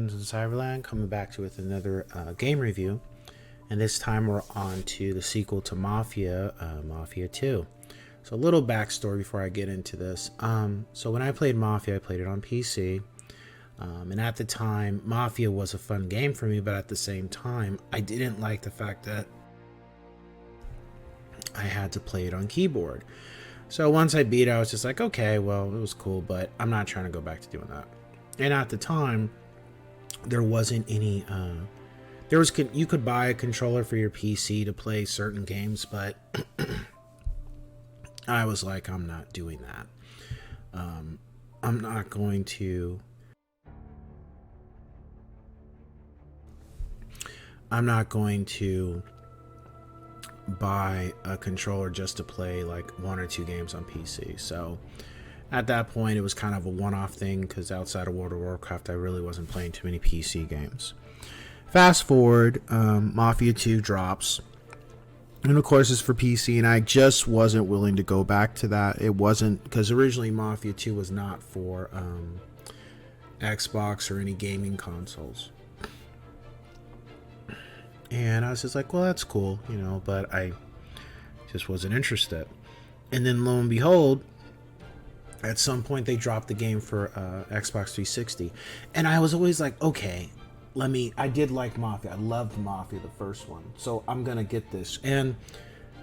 Guns in Cyberland, coming back to with another game review, and this time we're on to the sequel to Mafia, Mafia 2. So a little backstory before I get into this. So when I played Mafia, I played it on PC, and at the time, Mafia was a fun game for me, but at the same time, I didn't like the fact that I had to play it on keyboard. So once I beat it, I was just like, okay, well, it was cool, but I'm not trying to go back to doing that. And at the time, there wasn't any, you could buy a controller for your PC to play certain games, but I was like, I'm not doing that. I'm not going to buy a controller just to play like one or two games on PC. So at that point, it was kind of a one-off thing because outside of World of Warcraft, I really wasn't playing too many PC games. Fast forward, Mafia 2 drops, and of course it's for PC, and I just wasn't willing to go back to that. It wasn't, because originally Mafia 2 was not for Xbox or any gaming consoles. And I was just like, well, that's cool, but I just wasn't interested. And then lo and behold, at some point they dropped the game for Xbox 360. And I was always like, okay, I did like Mafia. I loved Mafia, the first one. So I'm going to get this. And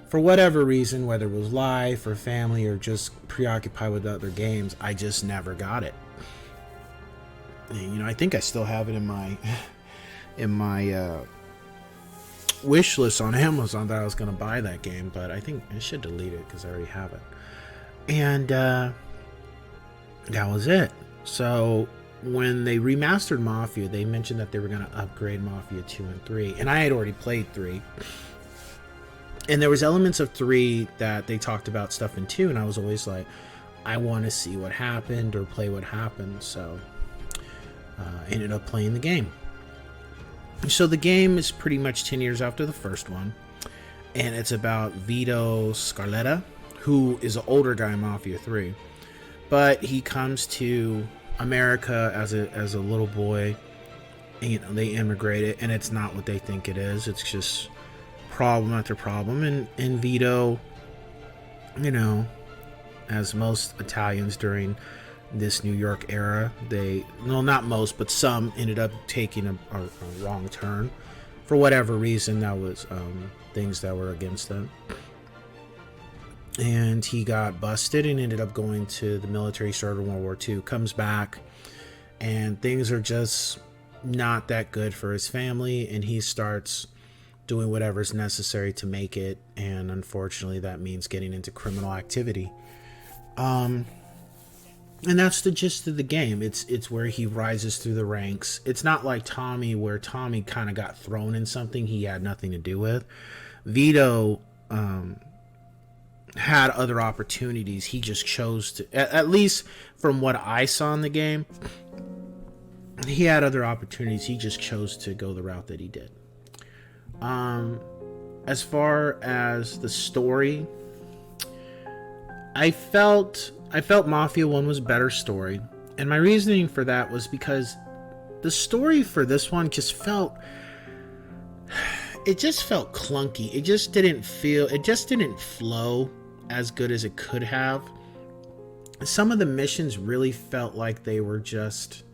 for whatever reason, whether it was life or family or just preoccupied with other games, I just never got it. And, I think I still have it in my wish list on Amazon that I was going to buy that game, but I think I should delete it because I already have it. And that was it. So when they remastered Mafia, they mentioned that they were going to upgrade Mafia 2 and 3, and I had already played 3. And there was elements of 3 that they talked about stuff in 2, and I was always like, I want to see what happened or play what happened. So I ended up playing the game. So the game is pretty much 10 years after the first one, and it's about Vito Scarletta, who is an older guy in Mafia 3, but he comes to America as a little boy, and they immigrated, and it's not what they think it is. It's just problem after problem, and Vito, as most Italians during this New York era, not most, but some ended up taking a wrong turn for whatever reason. That was things that were against them, and he got busted and ended up going to the military, started World War II, comes back, and things are just not that good for his family, and he starts doing whatever's necessary to make it, and unfortunately that means getting into criminal activity. And that's the gist of the game. It's where he rises through the ranks. It's not like Tommy, where Tommy kind of got thrown in something he had nothing to do with. Vito had other opportunities. He just chose to, at least from what I saw in the game, he had other opportunities. He just chose to go the route that he did. As far as the story, I felt Mafia 1 was a better story, and my reasoning for that was because the story for this one just felt clunky. It just didn't flow as good as it could have. Some of the missions really felt like they were just,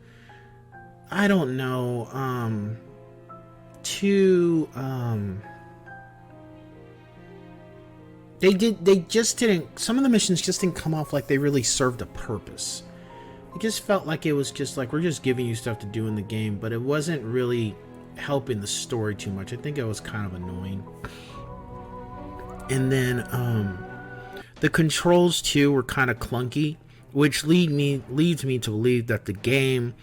I don't know, too some of the missions just didn't come off like they really served a purpose. It just felt like it was just like, we're just giving you stuff to do in the game, but it wasn't really helping the story too much. I think it was kind of annoying. And then the controls too were kind of clunky, which leads me to believe that the game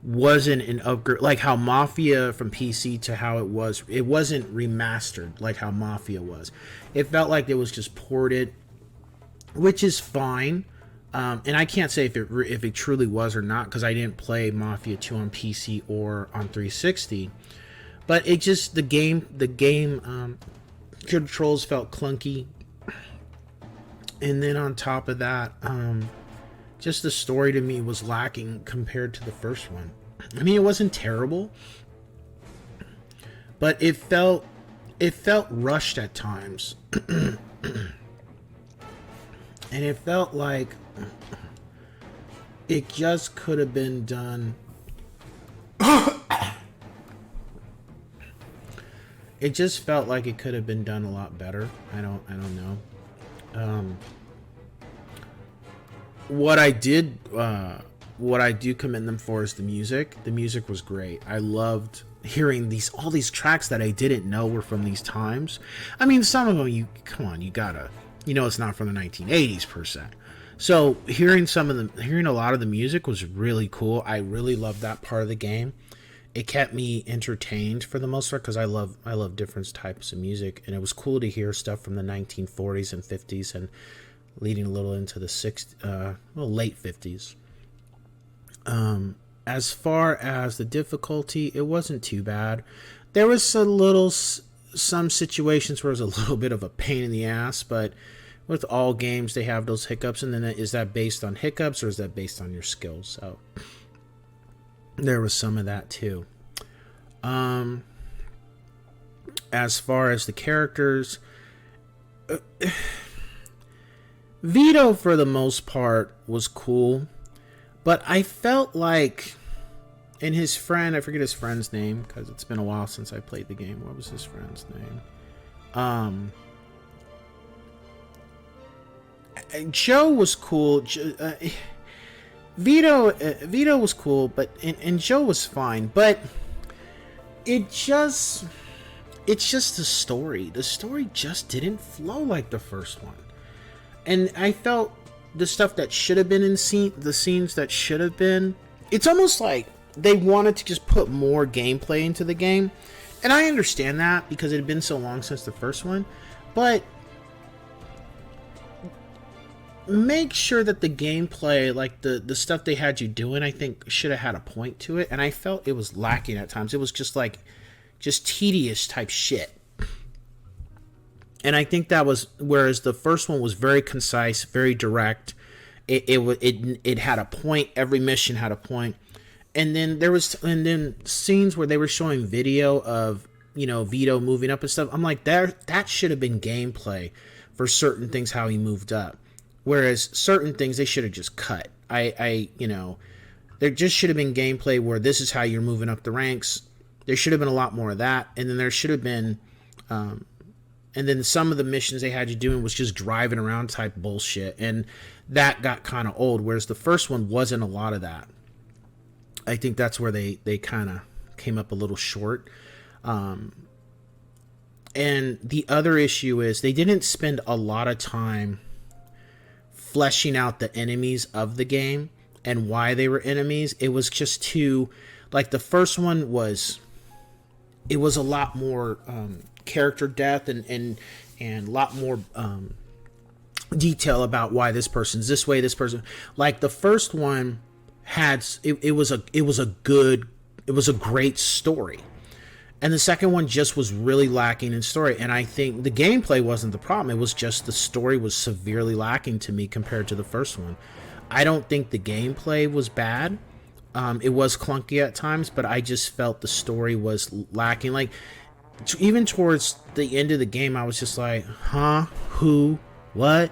wasn't an upgrade, like how Mafia from PC to how it wasn't remastered like how Mafia was. It felt like it was just ported, which is fine. And I can't say if it truly was or not, because I didn't play Mafia 2 on PC or on 360. But it just, the game controls felt clunky. And then on top of that, just the story to me was lacking compared to the first one. I mean, it wasn't terrible, but it felt rushed at times. And it felt like it just could have been done. It just felt like it could have been done a lot better. I don't know. What I do commend them for is the music. The music was great. I loved hearing all these tracks that I didn't know were from these times. I mean, some of them, you gotta, it's not from the 1980s per se. So hearing a lot of the music was really cool. I really loved that part of the game. It kept me entertained for the most part because I love different types of music, and it was cool to hear stuff from the 1940s and 50s and leading a little into the late 50s. As far as the difficulty, it wasn't too bad. There was some situations where it was a little bit of a pain in the ass, but with all games, they have those hiccups. And then is that based on hiccups or is that based on your skills? So there was some of that too. As far as the characters, Vito for the most part was cool, but I felt like, and his friend, I forget his friend's name because it's been a while since I played the game. What was his friend's name? Joe was cool. Vito was cool, but and Joe was fine, but it's just the story. The story just didn't flow like the first one, and I felt the stuff that should have been the scenes that should have been. It's almost like they wanted to just put more gameplay into the game, and I understand that because it had been so long since the first one, but make sure that the gameplay, like the stuff they had you doing, I think should have had a point to it, and I felt it was lacking at times. It was just tedious type shit. And I think that was, whereas the first one was very concise, very direct. It had a point. Every mission had a point. And then scenes where they were showing video of, Vito moving up and stuff. I'm like, that should have been gameplay for certain things, how he moved up. Whereas certain things they should have just cut. There just should have been gameplay where this is how you're moving up the ranks. There should have been a lot more of that. And then there should have been, and then some of the missions they had you doing was just driving around type bullshit. And that got kind of old. Whereas the first one wasn't a lot of that. I think that's where they kind of came up a little short. And the other issue is they didn't spend a lot of time fleshing out the enemies of the game and why they were enemies. It was just too, like the first one was, it was a lot more character depth and a lot more detail about why this person's this way, this person. Like the first one had, it was a great story. And the second one just was really lacking in story. And I think the gameplay wasn't the problem. It was just the story was severely lacking to me compared to the first one. I don't think the gameplay was bad. It was clunky at times, but I just felt the story was lacking. Like, even towards the end of the game, I was just like, huh? Who? What?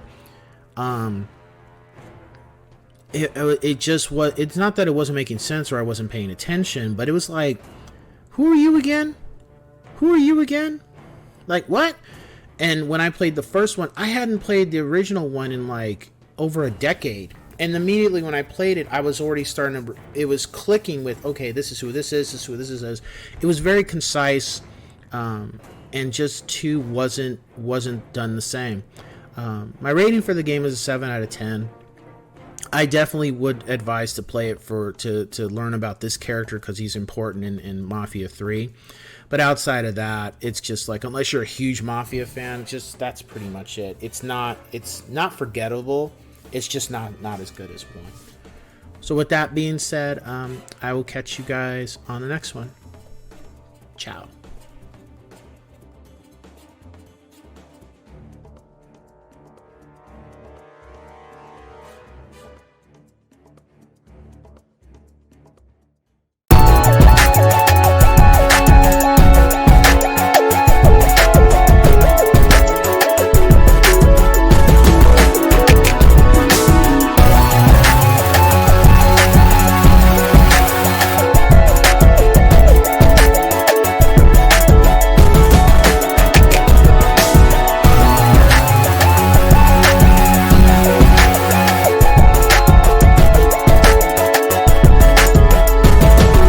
It just was. It's not that it wasn't making sense or I wasn't paying attention, but it was like, who are you again? Who are you again? Like, what? And when I played the first one, I hadn't played the original one in like over a decade. And immediately when I played it, I was already starting to, it was clicking with, okay, this is who this is, this is who this is. It was very concise, and just 2 wasn't done the same. My rating for the game is a 7 out of 10. I definitely would advise to play it to learn about this character because he's important in Mafia 3. But outside of that, it's just like, unless you're a huge Mafia fan, just that's pretty much it. It's not forgettable. It's just not as good as 1. So with that being said, I will catch you guys on the next one. Ciao.